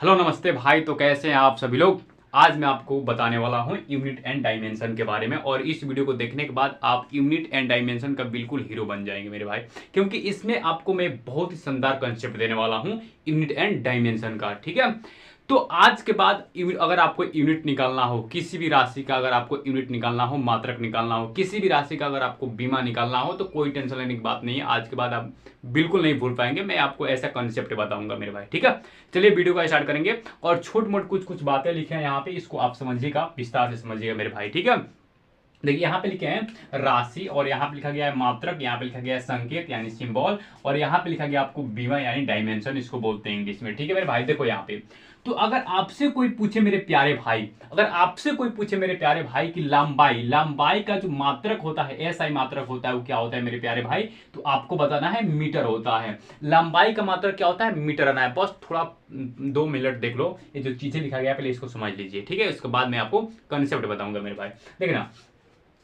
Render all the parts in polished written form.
Hello नमस्ते भाई। तो कैसे हैं आप सभी लोग। आज मैं आपको बताने वाला हूं यूनिट एंड डायमेंशन के बारे में, और इस वीडियो को देखने के बाद आप यूनिट एंड डायमेंशन का बिल्कुल हीरो बन जाएंगे मेरे भाई, क्योंकि इसमें आपको मैं बहुत ही शानदार कंसेप्ट देने वाला हूं यूनिट एंड डायमेंशन का। ठीक है, तो आज के बाद अगर आपको यूनिट निकालना हो, किसी भी राशि का अगर आपको यूनिट निकालना हो, मात्रक निकालना हो, किसी भी राशि का अगर आपको बीमा निकालना हो, तो कोई टेंशन लेने की बात नहीं है। आज के बाद आप बिल्कुल नहीं भूल पाएंगे। मैं आपको ऐसा कंसेप्ट बताऊंगा मेरे भाई। ठीक है, चलिए वीडियो का स्टार्ट करेंगे। और छोट मोट कुछ कुछ बातें लिखे हैं यहाँ पे, इसको आप समझिएगा, विस्तार से समझिएगा मेरे भाई। ठीक है, देखिए यहाँ पे लिखे हैं राशि, और यहाँ पे लिखा गया है मात्रक, यहाँ पे लिखा गया है संकेत यानी सिंबल, और यहाँ पे लिखा गया आपको बीमा यानी डायमेंशन, इसको बोलते हैं इंग्लिश में। ठीक है मेरे भाई, देखो यहाँ पे तो अगर आपसे कोई पूछे मेरे प्यारे भाई, अगर आपसे कोई पूछे मेरे प्यारे भाई कि लंबाई, लंबाई का जो मात्रक होता है, एसआई मात्रक होता है, वो क्या होता है मेरे प्यारे भाई, तो आपको बताना है मीटर होता है। लंबाई का मात्रक क्या होता है, मीटर आना है। बस थोड़ा 2 मिनट देख लो, ये जो चीजें लिखा गया है पहले इसको समझ लीजिए। ठीक है, इसके बाद मैं आपको कंसेप्ट बताऊंगा मेरे भाई। देखना,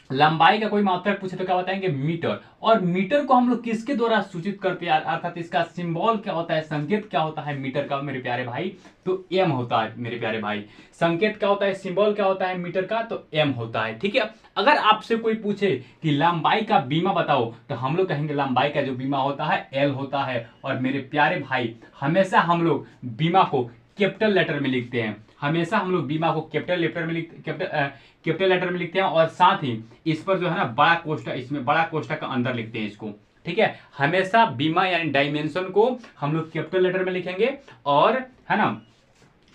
लंबाई का कोई मात्रक पूछे तो क्या बताएंगे, मीटर। और मीटर को हम लोग किसके द्वारा सूचित करते हैं, अर्थात इसका सिंबल क्या होता है, संकेत क्या होता है मीटर का मेरे प्यारे भाई, तो एम होता है मेरे प्यारे भाई। संकेत क्या होता है, सिंबल क्या होता है मीटर का, तो एम होता है। ठीक है, अगर आपसे कोई पूछे कि लंबाई का बीमा बताओ, तो हम लोग कहेंगे लंबाई का जो बीमा होता है एल होता है। और मेरे प्यारे भाई, हमेशा हम लोग बीमा को कैपिटल लेटर में लिखते हैं, हमेशा हम लोग बीमा को कैपिटल लेटर में कैपिटल लेटर में लिखते हैं, और साथ ही इस पर जो है ना बड़ा कोष्ठक, इसमें बड़ा कोष्ठक का अंदर लिखते हैं इसको। ठीक है, हमेशा बीमा यानी डायमेंशन को हम लोग कैपिटल लेटर में लिखेंगे, और है ना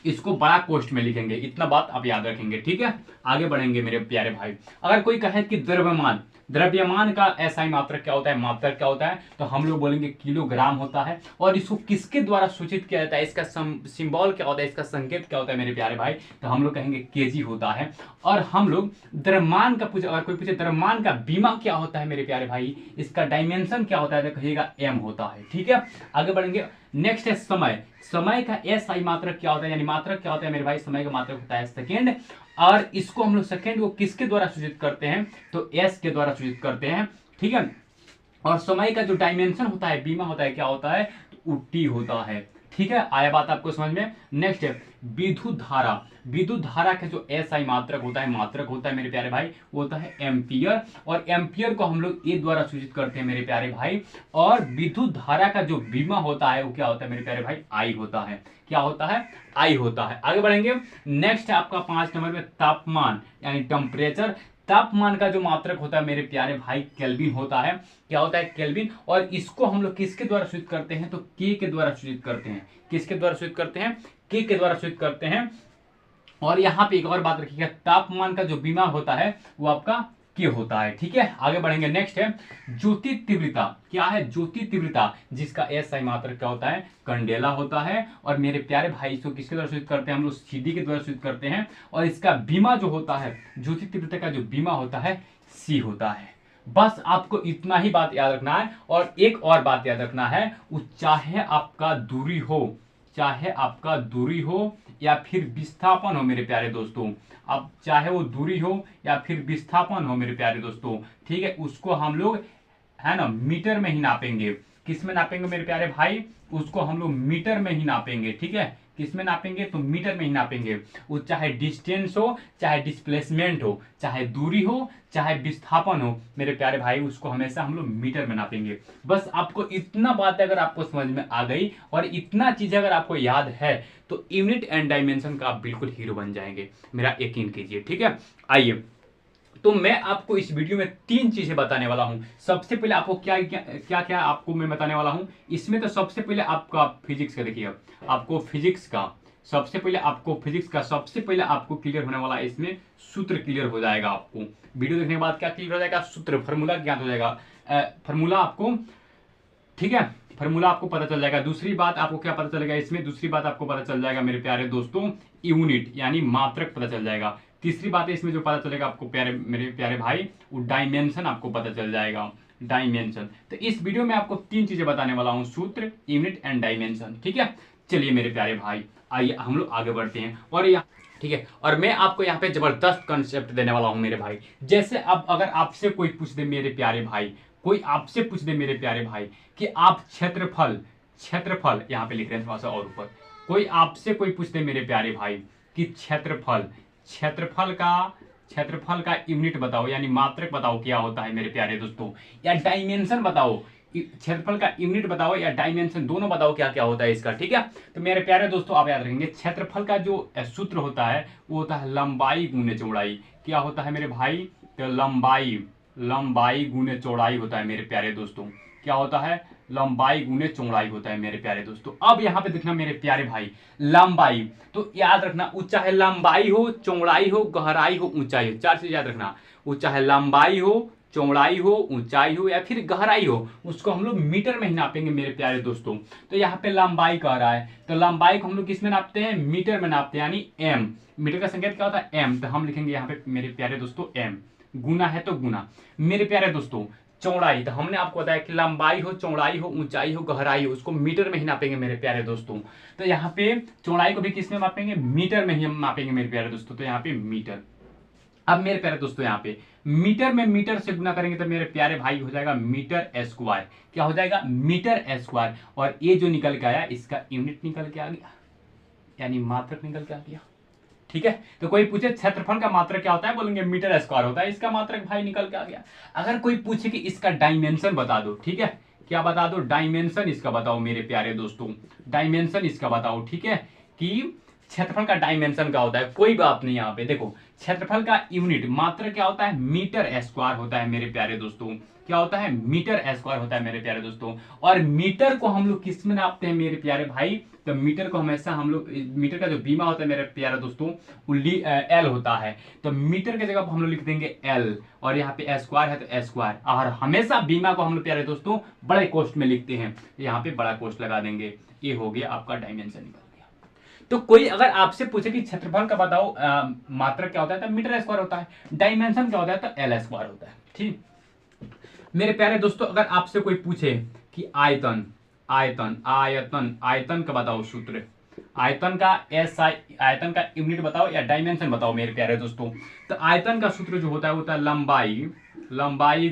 इसको बड़ा कोष्ठ में लिखेंगे। इतना बात आप याद रखेंगे। ठीक है, आगे बढ़ेंगे मेरे प्यारे भाई। अगर कोई कहे कि द्रव्यमान, द्रव्यमान का एसआई मात्रक क्या होता है, मात्रक क्या होता है, तो हम लोग बोलेंगे किलोग्राम होता है। और इसको किसके द्वारा सूचित किया जाता है, इसका सिंबल क्या होता है, इसका संकेत क्या होता है मेरे प्यारे भाई, तो हम लोग कहेंगे केजी होता है। और हम लोग द्रव्यमान का पूछे, अगर कोई पूछे द्रव्यमान का बीमा क्या होता है मेरे प्यारे भाई, इसका डायमेंशन क्या होता है, तो कहिएगा एम होता है। ठीक है, आगे बढ़ेंगे। नेक्स्ट है समय। समय का एसआई मात्रक क्या होता है, यानी मात्रक क्या होता है मेरे भाई, समय का मात्रक होता है सेकेंड। और इसको हम लोग सेकेंड को किसके द्वारा सूचित करते हैं, तो एस के द्वारा सूचित करते हैं। ठीक है, और समय का जो डायमेंशन होता है, बीमा होता है, क्या होता है, तो टी होता है। ठीक है, आया बात आपको समझ में। नेक्स्ट है विद्युत धारा। विद्युत धारा का जो एसआई मात्रक होता है, मात्रक होता है मेरे प्यारे भाई, वो होता है एम्पियर। और एम्पियर को हम लोग ए द्वारा सूचित करते हैं मेरे प्यारे भाई। और विद्युत धारा का जो बीमा होता है वो क्या होता है मेरे प्यारे भाई, आई होता है। क्या होता है, आई होता है। आगे बढ़ेंगे। नेक्स्ट है आपका 5 नंबर में तापमान यानी टेम्परेचर। तापमान का जो मात्रक होता है मेरे प्यारे भाई, केल्विन होता है। क्या होता है, केल्विन। और इसको हम लोग किसके द्वारा सूचित करते हैं, तो के के द्वारा सूचित करते हैं। किसके द्वारा सूचित करते हैं, के द्वारा सूचित करते हैं। और यहाँ पे एक और बात रखिएगा, तापमान का जो बीमा होता है वो आपका के होता है। ठीक है, आगे बढ़ेंगे। नेक्स्ट है ज्योति तीव्रता। क्या है, ज्योति तीव्रता, जिसका एसआई मात्रक क्या होता है, कंडेला होता है। और मेरे प्यारे भाई, इसको किसके द्वारा सूचित करते हैं, हम लोग सीडी के द्वारा सूचित करते हैं। और इसका बीमा जो होता है, ज्योति तीव्रता का जो बीमा होता है, सी होता है। बस आपको इतना ही बात याद रखना है। और एक और बात याद रखना है, वो चाहे आपका दूरी हो, चाहे आपका दूरी हो या फिर विस्थापन हो मेरे प्यारे दोस्तों, अब चाहे वो दूरी हो या फिर विस्थापन हो मेरे प्यारे दोस्तों, ठीक है, उसको हम लोग है ना मीटर में ही नापेंगे। किस में नापेंगे मेरे प्यारे भाई, उसको हम लोग मीटर में ही नापेंगे। ठीक है, किस में नापेंगे, तो मीटर में ही नापेंगे। वो चाहे डिस्टेंस हो, चाहे डिस्प्लेसमेंट हो, चाहे दूरी हो, चाहे विस्थापन हो मेरे प्यारे भाई, उसको हमेशा हम लोग मीटर में नापेंगे। बस आपको इतना बात अगर आपको समझ में आ गई और इतना चीज अगर आपको याद है, तो यूनिट एंड डायमेंशन का आप बिल्कुल हीरो बन जाएंगे, मेरा यकीन कीजिए। ठीक है, आइए, तो मैं आपको इस वीडियो में 3 चीजें बताने वाला हूं। सबसे पहले आपको क्या क्या क्या आपको मैं बताने वाला हूं इसमें। तो सबसे पहले आपका फिजिक्स का देखिए, आपको फिजिक्स का सबसे पहले आपको क्लियर होने वाला है, इसमें सूत्र क्लियर हो जाएगा। आपको वीडियो देखने के बाद क्या क्लियर हो जाएगा, सूत्र, फॉर्मूला ज्ञात हो जाएगा। फॉर्मूला आपको, ठीक है, फॉर्मूला आपको पता चल जाएगा। दूसरी बात आपको क्या पता चलेगा इसमें, दूसरी बात आपको पता चल जाएगा मेरे प्यारे दोस्तों, यूनिट यानी मात्रक पता चल जाएगा। तीसरी बात है इसमें जो पता चलेगा आपको मेरे प्यारे भाई, वो डायमेंशन आपको पता चल जाएगा, डायमेंशन। तो इस वीडियो में आपको 3 चीजें बताने वाला हूं, सूत्र, यूनिट एंड डायमेंशन। ठीक है, चलिए मेरे प्यारे भाई, आइए हम लोग आगे बढ़ते हैं। और यहाँ, ठीक है, और मैं आपको यहाँ पे जबरदस्त कंसेप्ट देने वाला हूं मेरे भाई। जैसे अब अगर आपसे कोई पूछ दे मेरे प्यारे भाई, कोई आपसे पूछ दे मेरे प्यारे भाई कि आप क्षेत्रफल, क्षेत्रफल यहाँ पे लिख रहे हैं थोड़ा सा और ऊपर, कोई आपसे कोई पूछ दे मेरे प्यारे भाई कि क्षेत्रफल का यूनिट बताओ यानी मात्रक बताओ क्या होता है मेरे प्यारे दोस्तों, या डायमेंशन बताओ, क्षेत्रफल का यूनिट बताओ या डायमेंशन दोनों बताओ क्या क्या होता है इसका। ठीक है, तो मेरे प्यारे दोस्तों आप याद रखेंगे क्षेत्रफल का जो सूत्र होता है वो होता है लंबाई गुने चौड़ाई। क्या होता है मेरे भाई, तो लंबाई गुने चौड़ाई होता है मेरे प्यारे दोस्तों। क्या होता है, लंबाई गुने चौड़ाई होता है मेरे प्यारे दोस्तों। अब यहाँ पे देखना मेरे प्यारे भाई, लंबाई तो याद रखना, चाहे लंबाई हो, चौड़ाई हो, गहराई हो, ऊंचाई हो, चार चीज याद रखना। चाहे लंबाई हो, चौड़ाई हो, ऊंचाई हो या फिर गहराई हो, उसको हम लोग मीटर में ही नापेंगे मेरे प्यारे दोस्तों। तो यहाँ पे लंबाई कह रहा है, तो लंबाई को हम लोग किस में नापते हैं, मीटर में नापते हैं, यानी एम। मीटर का संकेत क्या होता है, एम। तो हम लिखेंगे यहाँ पे मेरे प्यारे दोस्तों एम, गुना है तो गुना। मेरे प्यारे दोस्तों चौड़ाई, तो हमने आपको बताया कि लंबाई हो, चौड़ाई हो, ऊंचाई हो, गहराई हो, उसको मीटर में ही नापेंगे मेरे प्यारे दोस्तों। तो यहाँ पे चौड़ाई को भी किस में मापेंगे, मीटर में ही हम मापेंगे मेरे प्यारे दोस्तों। तो यहाँ पे मीटर। अब मेरे प्यारे दोस्तों यहाँ पे मीटर में मीटर से गुना करेंगे तो मेरे प्यारे भाई हो जाएगा मीटर स्क्वायर। क्या हो जाएगा, मीटर स्क्वायर। और ये जो निकल के आया इसका यूनिट निकल के आ गया, यानी मात्रक निकल के आ गया। ठीक है, तो कोई पूछे क्षेत्रफल का मात्रक क्या होता है, बोलेंगे मीटर स्क्वायर होता है, इसका मात्रक भाई निकल के आ गया। अगर कोई पूछे कि इसका डायमेंशन बता दो, ठीक है, क्या बता दो, डायमेंशन इसका बताओ मेरे प्यारे दोस्तों, डायमेंशन इसका बताओ। ठीक है, कि क्षेत्रफल का डायमेंशन क्या होता है, कोई बात नहीं। यहाँ पे देखो क्षेत्रफल का यूनिट मात्र क्या होता है, मीटर स्क्वायर होता है मेरे प्यारे दोस्तों। क्या होता है, मीटर स्क्वायर होता है मेरे प्यारे दोस्तों। और मीटर को हम लोग किस में नापते हैं मेरे प्यारे भाई, तो मीटर को हमेशा हम लोग, मीटर का जो बीमा होता है मेरे प्यारे दोस्तों वो एल होता है। तो मीटर के जगह पर हम लोग लिख देंगे एल, और यहाँ पे स्क्वायर है तो स्क्वायर। और हमेशा बीमा को हम लोग प्यारे दोस्तों बड़े कोष्ठ में लिखते हैं, यहाँ पे बड़ा कोष्ठ लगा देंगे। ये हो गया आपका डायमेंशन निकल गया। तो कोई अगर आपसे पूछे कि क्षेत्रफल का बताओ मात्रक क्या होता है, तो मीटर स्क्वायर होता है। डायमेंशन क्या होता है, तो एल स्क्वायर होता है। ठीक मेरे प्यारे दोस्तों, अगर आपसे कोई पूछे कि आयतन का बताओ सूत्र, आयतन का आयतन का यूनिट बताओ या डायमेंशन बताओ मेरे प्यारे दोस्तों। तो आयतन का सूत्र जो होता है वो होता है लंबाई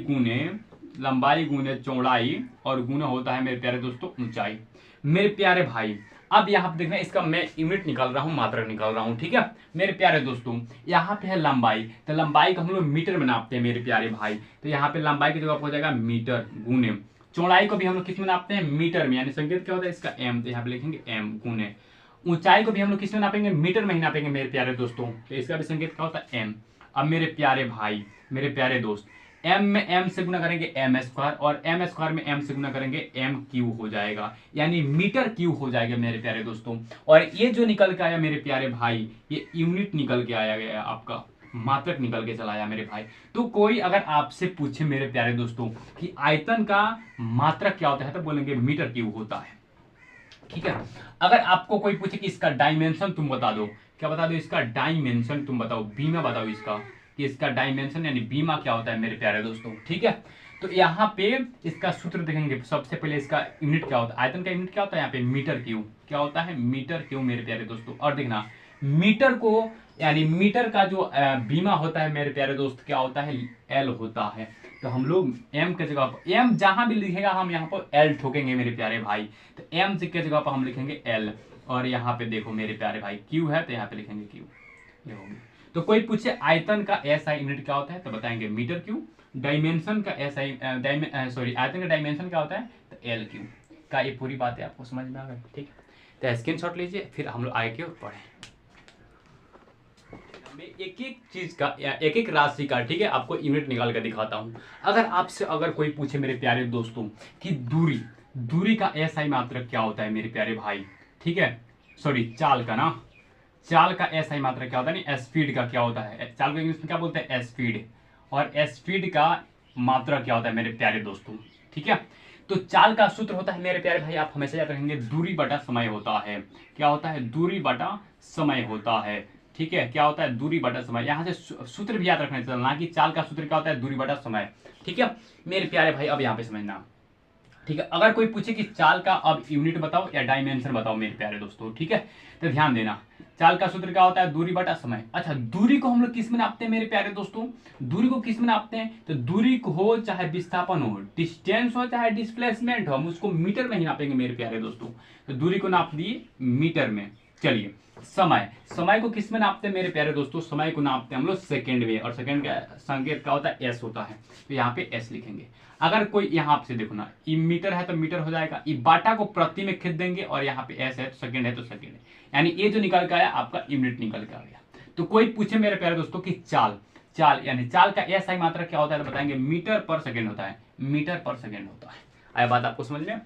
गुने चौड़ाई, और गुना होता है मेरे प्यारे दोस्तों ऊंचाई। मेरे प्यारे भाई अब यहाँ पे देखना, इसका मैं यूनिट निकाल रहा हूँ, मात्रक निकाल रहा हूँ। ठीक है मेरे प्यारे दोस्तों, यहाँ पे है लंबाई, तो लंबाई को हम लोग मीटर में नापते हैं मेरे प्यारे भाई। तो यहाँ पे लंबाई की जगह हो जाएगा मीटर, गुने चौड़ाई को भी हम लोग किस में नापते हैं, मीटर में, यानी संकेत क्या होता है इसका एम। तो यहाँ पे लिखेंगे एम, गुने ऊंचाई को भी हम लोग किस में नापेंगे, मीटर में ही नापेंगे मेरे प्यारे दोस्तों। तो इसका भी संकेत क्या होता है एम। अब मेरे प्यारे भाई, मेरे प्यारे दोस्त, एम में एम से गुना करेंगे एम स्क्वायर, और एम स्क्वायर में एम से गुना करेंगे एम क्यू हो जाएगा, यानी मीटर क्यू हो जाएगा मेरे प्यारे दोस्तों। और ये जो निकल के आया मेरे प्यारे भाई, ये यूनिट निकल के आया गया, आपका मात्रक निकल के चला आया मेरे भाई। तो कोई अगर आपसे पूछे मेरे प्यारे दोस्तों कि आयतन का मात्रक क्या होता है, तो बोलेंगे मीटर क्यूब होता है। ठीक है, अगर आपको कोई पूछे कि इसका डायमेंशन तुम बता दो, क्या बता दो, इसका डायमेंशन तुम बताओ, बीमा बताओ इसका, कि इसका डायमेंशन यानी बीमा क्या होता है मेरे प्यारे दोस्तों। ठीक है, तो यहाँ पे इसका सूत्र देखेंगे। सबसे पहले इसका यूनिट क्या होता है, आयतन का यूनिट क्या होता है, यहाँ पे मीटर क्यूब। क्या होता है, मीटर क्यूब मेरे प्यारे दोस्तों। और देखना मीटर को, यानी मीटर का जो बीमा होता है मेरे प्यारे दोस्त, क्या होता है, एल होता है। तो हम लोग एम के जगह पर, एम जहां भी लिखेगा हम यहाँ पर एल ठोकेंगे मेरे प्यारे भाई। तो एम के जगह पर हम लिखेंगे एल, और यहाँ पे देखो मेरे प्यारे भाई क्यू है तो यहाँ पे लिखेंगे क्यू, ये होगी। तो कोई पूछे आयतन का एसआई यूनिट क्या होता है, तो बताएंगे मीटर क्यू। डायमेंशन का एसआई आयतन का डायमेंशन क्या होता है, तो एल क्यू का। ये पूरी बात है आपको समझ में आ गई। ठीक है, तो स्क्रीनशॉट लीजिए, फिर हम लोग आगे की ओर बढ़े। एक एक चीज का या एक एक राशि का, ठीक है, आपको यूनिट निकाल कर दिखाता हूं। अगर आपसे अगर कोई पूछे मेरे प्यारे दोस्तों कि दूरी का एसआई मात्रक क्या होता है मेरे प्यारे भाई, ठीक है, सॉरी चाल का ना, चाल का एसआई मात्रक क्या होता है, नहीं स्पीड का क्या होता है, चाल को इंग्लिश में क्या बोलते हैं, स्पीड। और स्पीड का मात्रक क्या होता है मेरे प्यारे दोस्तों। ठीक है, तो चाल का सूत्र होता है मेरे प्यारे भाई, आप हमेशा याद रखेंगे, दूरी बटा समय होता है। क्या होता है, दूरी बटा समय होता है। ठीक है, क्या होता है, दूरी बटा समय। यहाँ से सूत्र भी याद रखना चलना कि चाल का सूत्र क्या होता है, दूरी बटा समय। ठीक है मेरे प्यारे भाई, अब यहाँ पे समझना। ठीक है, अगर कोई पूछे कि चाल का अब यूनिट बताओ या डायमेंशन बताओ मेरे प्यारे दोस्तों, ठीक है, तो ध्यान देना, चाल का सूत्र क्या होता है, दूरी बटा समय। अच्छा, दूरी को हम लोग किस में नापते हैं मेरे प्यारे दोस्तों, दूरी को किस में नापते हैं, तो दूरी को हो चाहे विस्थापन हो, डिस्टेंस हो चाहे डिस्प्लेसमेंट हो, हम उसको मीटर में ही नापेंगे मेरे प्यारे दोस्तों। तो दूरी को नाप दिए मीटर में। चलिए, समय, समय को किस में नापते हैं मेरे प्यारे दोस्तों, समय को नापते हैं हम लोग सेकंड में, और सेकंड का संकेत क्या होता है, एस होता है। तो यहाँ पे एस लिखेंगे। अगर कोई यहाँ से देखो ना, ई मीटर है तो मीटर हो जाएगा, ई बाटा को प्रति में खींच देंगे, और यहाँ पे एस है तो सेकंड है तो सेकंड है, यानी ये जो निकल के आया आपका यूनिट निकल के आ गया। तो कोई पूछे मेरे प्यारे दोस्तों कि चाल, चाल यानी चाल का एसआई मात्रा क्या होता है, तो बताएंगे मीटर पर सेकंड होता है, मीटर पर सेकंड होता है। आया बात आपको समझ में।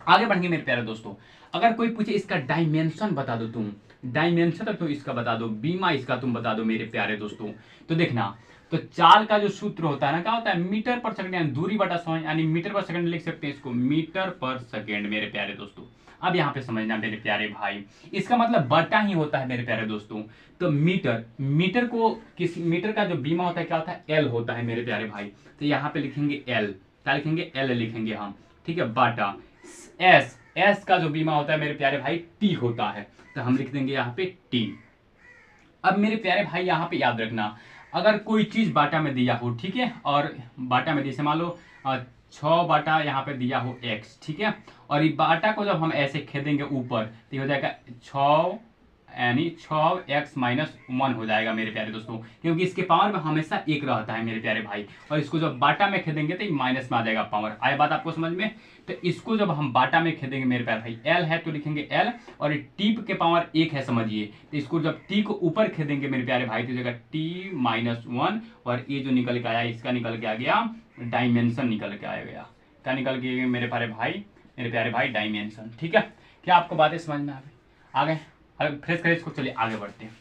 आगे बढ़ेंगे मेरे प्यारे दोस्तों। अगर कोई पूछे इसका डायमेंशन बता दो तुम, डायमेंशन तो इसका बता दो, बीमा इसका तुम बता दो मेरे प्यारे दोस्तों। तो देखना, तो चाल का जो सूत्र होता है ना, क्या होता है, मीटर पर सेकंड यानी दूरी बटा समय, यानी मीटर पर सेकंड लिख सकते हैं इसको, मीटर पर सेकंड मेरे प्यारे दोस्तों। अब यहाँ पे समझना मेरे प्यारे भाई, इसका मतलब बटा ही होता है मेरे प्यारे दोस्तों। तो मीटर, मीटर को किस, मीटर का जो बीमा होता है क्या होता है, एल होता है मेरे प्यारे भाई। तो यहाँ पे लिखेंगे एल, क्या लिखेंगे, एल लिखेंगे हम, ठीक है, बाटा। एस, एस का जो बीमा होता है मेरे प्यारे भाई टी होता है, तो हम लिख देंगे यहाँ पे टी। अब मेरे प्यारे भाई यहाँ पे याद रखना, अगर कोई चीज बाटा में दिया हो, ठीक है, और बाटा में जैसे मान लो 6 बाटा यहाँ पे दिया हो x, ठीक है, और ये बाटा को जब हम ऐसे खेदेंगे ऊपर तो हो जाएगा 6, यानी 6x-1 हो जाएगा मेरे प्यारे दोस्तों, क्योंकि इसके पावर में हमेशा 1 रहता है मेरे प्यारे भाई, और इसको जब बाटा में खेदेंगे तो माइनस में आ जाएगा पावर। आया बात आपको समझ में। तो इसको जब हम बाटा में खेदेंगे मेरे प्यारे भाई, एल है तो लिखेंगे एल, और टी के पावर 1 है समझिए, तो इसको जब टी को ऊपर खेदेंगे मेरे प्यारे भाई तो जगह t-1, और ये जो निकल के आया इसका निकल के आ गया डायमेंशन, निकल के आया गया, क्या निकल के मेरे प्यारे भाई डायमेंशन। ठीक है, क्या आपको बातें समझ में आ गई। आगे फ्रेश करें इसको, चलिए आगे बढ़ते हैं।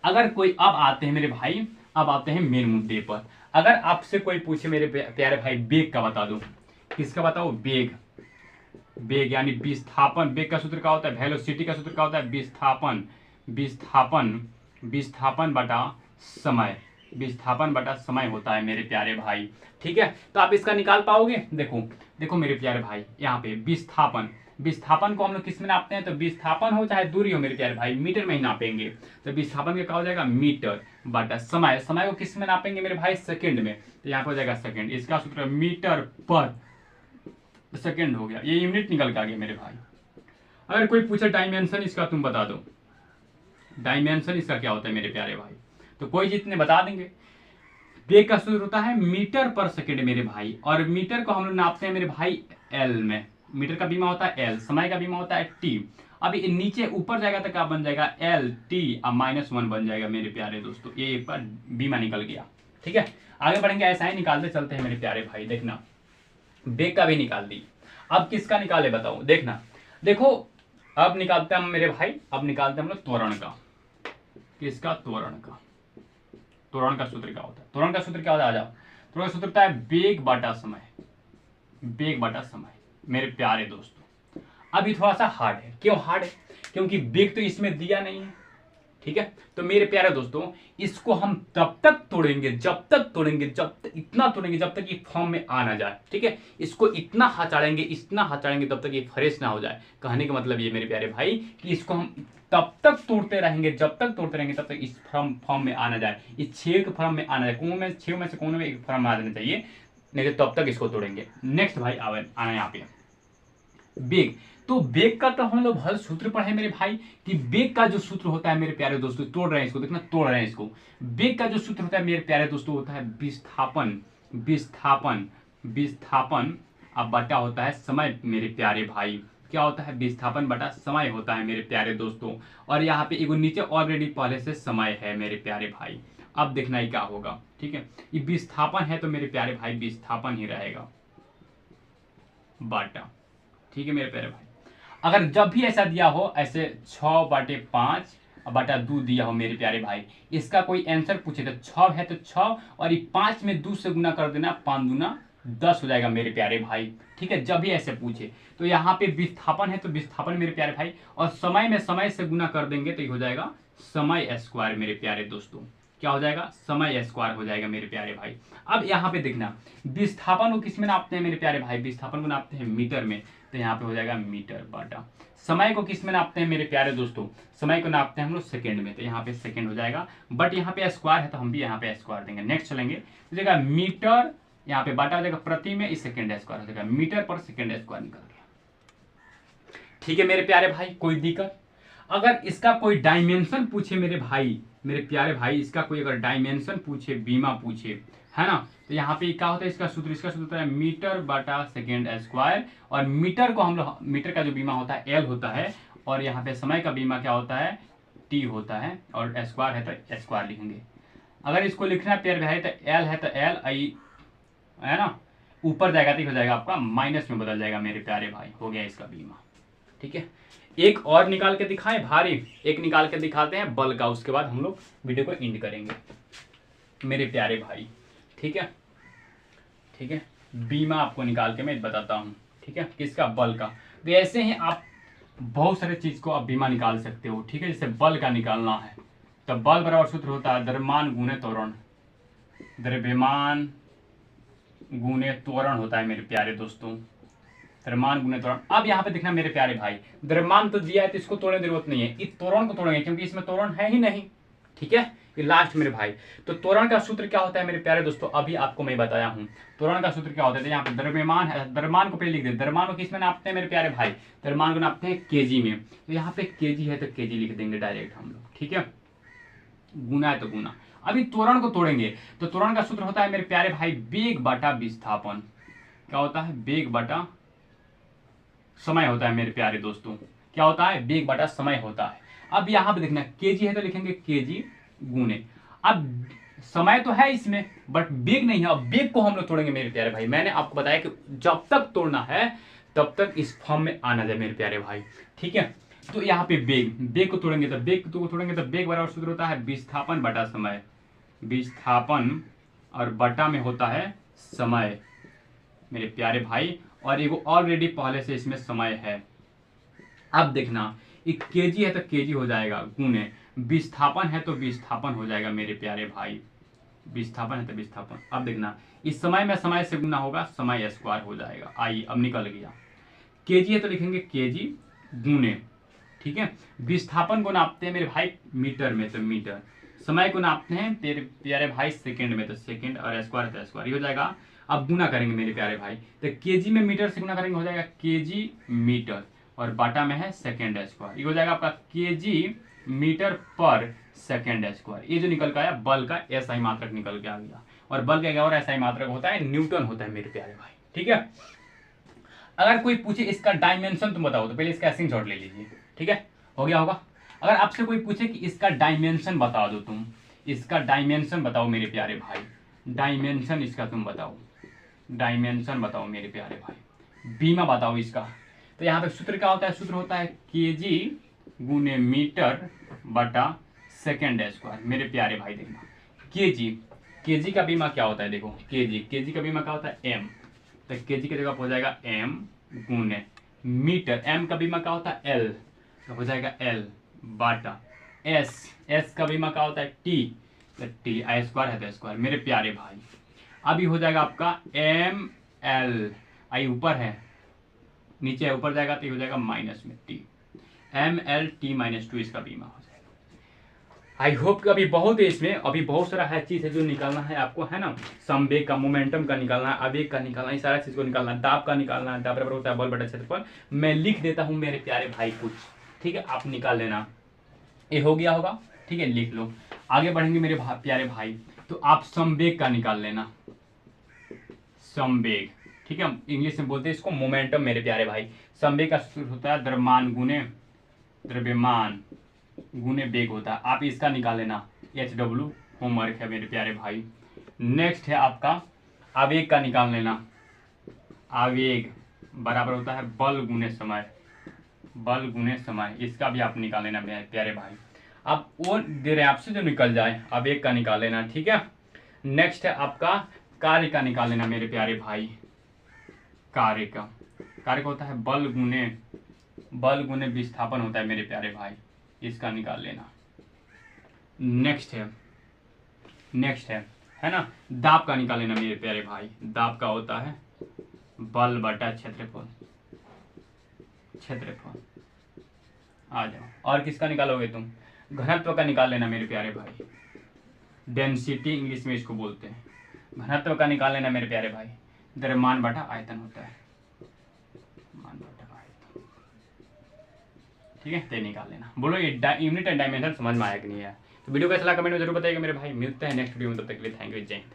अगर कोई, अब आते हैं मेरे भाई, अब आते हैं मेन मुद्दे पर। अगर आपसे कोई पूछे मेरे प्यारे भाई बेग का बता दो, किसका बताओ, बेग, बेग यानी विस्थापन। बेग का सूत्र क्या होता है, वेलोसिटी का सूत्र क्या होता है, विस्थापन, विस्थापन, विस्थापन बटा समय, विस्थापन बटा समय होता है मेरे प्यारे भाई। ठीक है, तो आप इसका निकाल पाओगे। देखो देखो मेरे प्यारे भाई, यहाँ पे विस्थापन, विस्थापन को हम लोग किस में नापते हैं, तो विस्थापन हो चाहे दूरी हो मेरे प्यारे भाई, मीटर में ही नापेंगे। तो विस्थापन का क्या हो जाएगा, मीटर बटा समय। समय को किस में नापेंगे मेरे भाई, सेकंड में, तो यहाँ पे हो जाएगा सेकंड। इसका सूत्र मीटर पर सेकंड हो गया, ये यूनिट निकल के आ गया मेरे भाई। अगर कोई पूछे डायमेंशन इसका तुम बता दो, डायमेंशन इसका क्या होता है मेरे प्यारे भाई, तो कोई जितने बता देंगे। बेग का सूत्र होता है मीटर पर सेकंड मेरे भाई, और मीटर को हम लोग नापते हैं मेरे भाई एल में। मीटर का बीमा होता है एल, समय का बीमा होता है टी। अब नीचे ऊपर जाएगा तो क्या बन जाएगा, एल टी अब -1 बन जाएगा मेरे प्यारे दोस्तों, ये एक बार बीमा निकल गया। ठीक है, आगे बढ़ेंगे, ऐसा ही निकालते चलते हैं मेरे प्यारे भाई। देखना, बेग का भी निकाल दी, अब किसका निकाले बताओ। देखना, देखो अब निकालते हैं हम मेरे भाई, अब निकालते हैं हम लोग त्वरण का। किसका, त्वरण का। त्वरण का सूत्र क्या होता है, त्वरण का सूत्र क्या होता है, आ जाओ। त्वरण का सूत्र होता है बेग बटा समय, बेग बटा समय मेरे प्यारे दोस्तों। अभी थोड़ा सा हार्ड है, क्यों हार्ड है, क्योंकि बेग तो इसमें दिया नहीं है। ठीक है, तो मेरे प्यारे दोस्तों इसको हम तब तक तोड़ेंगे, जब तक तोड़ेंगे, जब तक इतना तोड़ेंगे जब तक ये फॉर्म में आ ना जाए। ठीक है, इसको इतना हचाड़ेंगे, इतना हचाड़ेंगे तब तक ये फ्रेश ना हो जाए। कहने का मतलब ये मेरे प्यारे भाई कि इसको हम तब तक तोड़ते रहेंगे, जब तक तोड़ते रहेंगे तब तक इस फॉर्म में आना जाए, इस 6 के फॉर्म में आना जाए, छह में से कोने में एक फॉर्म में आ जाना चाहिए, नहीं तो तब तक इसको तोड़ेंगे। नेक्स्ट भाई आना यहाँ पे बेग। तो बेग का तो हम लोग हर सूत्र पढ़े मेरे भाई, कि बेग का जो सूत्र होता है मेरे प्यारे दोस्तों, तोड़ रहे हैं इसको, देखना तोड़ रहे हैं इसको। बेग का जो सूत्र होता है मेरे प्यारे दोस्तों होता है विस्थापन, विस्थापन, विस्थापन अब बटा होता है समय मेरे प्यारे भाई। क्या होता है, विस्थापन बटा समय होता है मेरे प्यारे दोस्तों। और यहाँ पे एगो नीचे ऑलरेडी पहले से समय है मेरे प्यारे भाई। अब देखना ही क्या होगा। ठीक है, ये विस्थापन है तो मेरे प्यारे भाई विस्थापन ही रहेगा बाटा। ठीक है मेरे प्यारे भाई, अगर जब भी ऐसा दिया हो, ऐसे 6/5 बटा 2 दिया हो मेरे प्यारे भाई, इसका कोई आंसर पूछे तो 6 है तो 6, और ये 5 में 2 से गुना कर देना, 5 दूना 10 हो जाएगा मेरे प्यारे भाई। ठीक है, जब भी ऐसे पूछे तो यहाँ पे विस्थापन है तो विस्थापन मेरे प्यारे भाई, और समय में समय से गुना कर देंगे तो ये हो जाएगा समय स्क्वायर मेरे प्यारे दोस्तों। क्या हो जाएगा, समय स्क्वायर हो जाएगा मेरे प्यारे भाई। अब यहाँ पे देखना विस्थापन को किस में नापते हैं मेरे प्यारे भाई, विस्थापन को नापते हैं मीटर में, तो यहाँ पे हो जाएगा मीटर बटा। समय को किस में नापते हैं मेरे प्यारे दोस्तों, समय को नापते हैं हम लोग सेकंड में, तो यहाँ पे सेकंड हो जाएगा, बट यहाँ पे स्क्वायर है तो हम भी यहाँ पे स्क्वायर देंगे। नेक्स्ट चलेंगे, हो जाएगा मीटर, यहाँ पे बटा हो जाएगा प्रति में, इस सेकंड स्क्वायर हो जाएगा, मीटर पर सेकंड स्क्वायर निकल गया। ठीक है मेरे प्यारे भाई, कोई दिक्कत? अगर इसका कोई डायमेंशन पूछे मेरे भाई, मेरे प्यारे भाई, इसका कोई अगर डायमेंशन पूछे, बीमा पूछे, है ना, तो यहाँ पे क्या होता है इसका सूत्र होता है मीटर बटा सेकेंड स्क्वायर, और मीटर को हम लोग, मीटर का जो बीमा होता है एल होता है, और यहाँ पे समय का बीमा क्या होता है, टी होता है, और स्क्वायर है तो स्क्वायर लिखेंगे। अगर इसको लिखना है प्यारे भाई तो एल है तो एल आई, है ना, ऊपर जाएगा तो हो जाएगा आपका माइनस में बदल जाएगा मेरे प्यारे भाई, हो गया इसका बीमा। ठीक है, एक और निकाल के दिखाएं भारी, एक निकाल के दिखाते हैं बल का, उसके बाद हम लोग वीडियो को एंड करेंगे मेरे प्यारे भाई। ठीक है, ठीक है, बीमा आपको निकाल के मैं बताता हूँ। ठीक है, किसका, बल का। तो ऐसे ही आप बहुत सारे चीज को आप बीमा निकाल सकते हो। ठीक है, जैसे बल का निकालना है तो बल बराबर सूत्र होता है द्रव्यमान गुणे त्वरण, द्रव्यमान गुणे त्वरण होता है मेरे प्यारे दोस्तों, द्रव्यमान गुणे त्वरण। अब यहाँ पे देखना मेरे प्यारे भाई, द्रव्यमान तो दिया है तो इसको तोड़ने की जरूरत नहीं है, इस त्वरण को तोड़ेंगे क्योंकि इसमें त्वरण है ही नहीं। ठीक है, ये लास्ट मेरे भाई। तो त्वरण का सूत्र क्या होता है मेरे प्यारे दोस्तों, अभी आपको मैं बताया हूँ। त्वरण का सूत्र क्या होता है, यहाँ पे द्रव्यमान है, द्रव्यमान को पहले लिख दे, द्रव्यमान को किसमें नापते हैं मेरे प्यारे भाई, द्रव्यमान को नापते हैं केजी में, तो यहाँ पे केजी है तो केजी लिख देंगे डायरेक्ट हम लोग। ठीक है, गुना है तो गुना। अभी त्वरण को तोड़ेंगे तो त्वरण का सूत्र होता है मेरे प्यारे भाई वेग बटा विस्थापन। क्या होता है, वेग बटा समय होता है मेरे प्यारे दोस्तों, क्या होता है, वेग बटा समय होता है। अब यहाँ पे देखना केजी है तो लिखेंगे केजी गुने, अब समय तो है इसमें बट वेग नहीं है, अब वेग को हम लोग तोड़ेंगे मेरे प्यारे भाई। मैंने आपको बताया कि जब तक तोड़ना है तब तक इस फॉर्म में आना जाए मेरे प्यारे भाई। ठीक है, तो यहाँ पे वेग को तोड़ेंगे तो वेग बराबर सूत्र होता है विस्थापन बटा समय, विस्थापन और बटा में होता है समय मेरे प्यारे भाई, और एगो ऑलरेडी पहले से इसमें समय है। अब देखना एक केजी है तो केजी हो जाएगा गुने, विस्थापन है तो विस्थापन हो जाएगा मेरे प्यारे भाई, विस्थापन है तो विस्थापन। अब देखना इस समय में समय से गुना होगा, समय स्क्वायर हो जाएगा। आइए अब निकल गया, केजी है तो लिखेंगे केजी गुने। ठीक है, विस्थापन को नापते हैं मेरे भाई मीटर में तो मीटर, समय को नापते हैं तेरे प्यारे भाई सेकंड में तो सेकंड, और स्क्वायर है तो स्क्वायर, ये हो जाएगा। अब गुना करेंगे मेरे प्यारे भाई, तो केजी में मीटर से गुना करेंगे हो जाएगा केजी मीटर, और बाटा में है सेकंड स्क्वायर, ये हो जाएगा आपका केजी मीटर पर सेकंड स्क्वायर। ये जो निकल के आया बल का ऐसा ही मात्रक निकल के आ गया, और बल का क्या और ऐसा ही मात्रक होता है, न्यूटन होता है मेरे प्यारे भाई। ठीक है, अगर कोई पूछे इसका डायमेंशन तुम बताओ तो पहले इसका स्क्रीनशॉट ले लीजिए। ठीक है, हो गया होगा। अगर आपसे कोई पूछे कि इसका डायमेंशन बता दो, तुम इसका डायमेंशन बताओ मेरे प्यारे भाई, डायमेंशन इसका तुम बताओ, डायमेंशन बताओ मेरे प्यारे भाई, बीमा बताओ इसका, तो यहाँ पे सूत्र क्या होता है, सूत्र होता है केजी गुने मीटर बटा सेकेंड स्क्वायर मेरे प्यारे भाई। देखना केजी का बीमा क्या होता है, देखो केजी का बीमा क्या होता है एम, तो केजी की जगह हो जाएगा एम गुने मीटर, एम का बीमा क्या होता है एल, तो हो जाएगा एल बाटा एस का बीमा क्या होता है टी, तो टी आई स्क्वायर है तो स्क्वायर मेरे प्यारे भाई। अभी हो जाएगा आपका एम एल, आई ऊपर है नीचे है, ऊपर जाएगा तो हो जाएगा माइनस में T, M L T minus two इसका बीमा हो जाएगा। आई होप कि अभी बहुत है इसमें, अभी बहुत सारा है चीज है जो निकालना है आपको, है ना, संवेग का, मोमेंटम का निकालना है, आवेग का निकालना है, सारा चीज को निकालना है, दाब का निकालना है, दाब बराबर होता है बल बटा क्षेत्रफल। मैं लिख देता हूं मेरे प्यारे भाई कुछ, ठीक है, आप निकाल लेना, ये हो गया होगा। ठीक है, लिख लो। आगे बढ़ेंगे मेरे प्यारे भाई, तो आप संवेग का निकाल लेना, संवेग, ठीक है, इंग्लिश में बोलते हैं इसको मोमेंटम मेरे प्यारे भाई। संवेग का सूत्र होता है द्रव्यमान गुने वेग होता है, आप इसका निकाल लेना, HW होमवर्क है मेरे प्यारे भाई। नेक्स्ट है आपका आवेग का निकाल लेना, आवेग बराबर होता है बल गुने समय, बल गुने समय, इसका भी आप निकाल लेना मेरे प्यारे भाई। आप वो दे रहे हैं आपसे जो निकल जाए, आवेग का निकाल लेना, ठीक है। नेक्स्ट है आपका कार्य का निकाल लेना मेरे प्यारे भाई, कार्य का होता है बल गुने विस्थापन होता है मेरे प्यारे भाई, इसका निकाल लेना। नेक्स्ट है नेक्स्ट है ना, दाब का निकाल लेना मेरे प्यारे भाई। दाब का होता है बल बटा क्षेत्रफल। क्षेत्रफल आ जाओ। और किसका निकालोगे तुम? घनत्व का निकाल लेना मेरे प्यारे भाई। डेंसिटी इंग्लिश में इसको बोलते हैं। घनत्व का निकाल लेना मेरे प्यारे भाई। द्रव्यमान बटा आयतन होता है, मान बटा आयतन। ठीक है, तो निकाल लेना। बोलो ये यूनिट एंड डायमेंशन समझ में आया कि नहीं आया? तो वीडियो कैसा लगा कमेंट में जरूर बताइएगा मेरे भाई। मिलते हैं नेक्स्ट वीडियो में, तब तक के लिए थैंक यू, जय हिंद।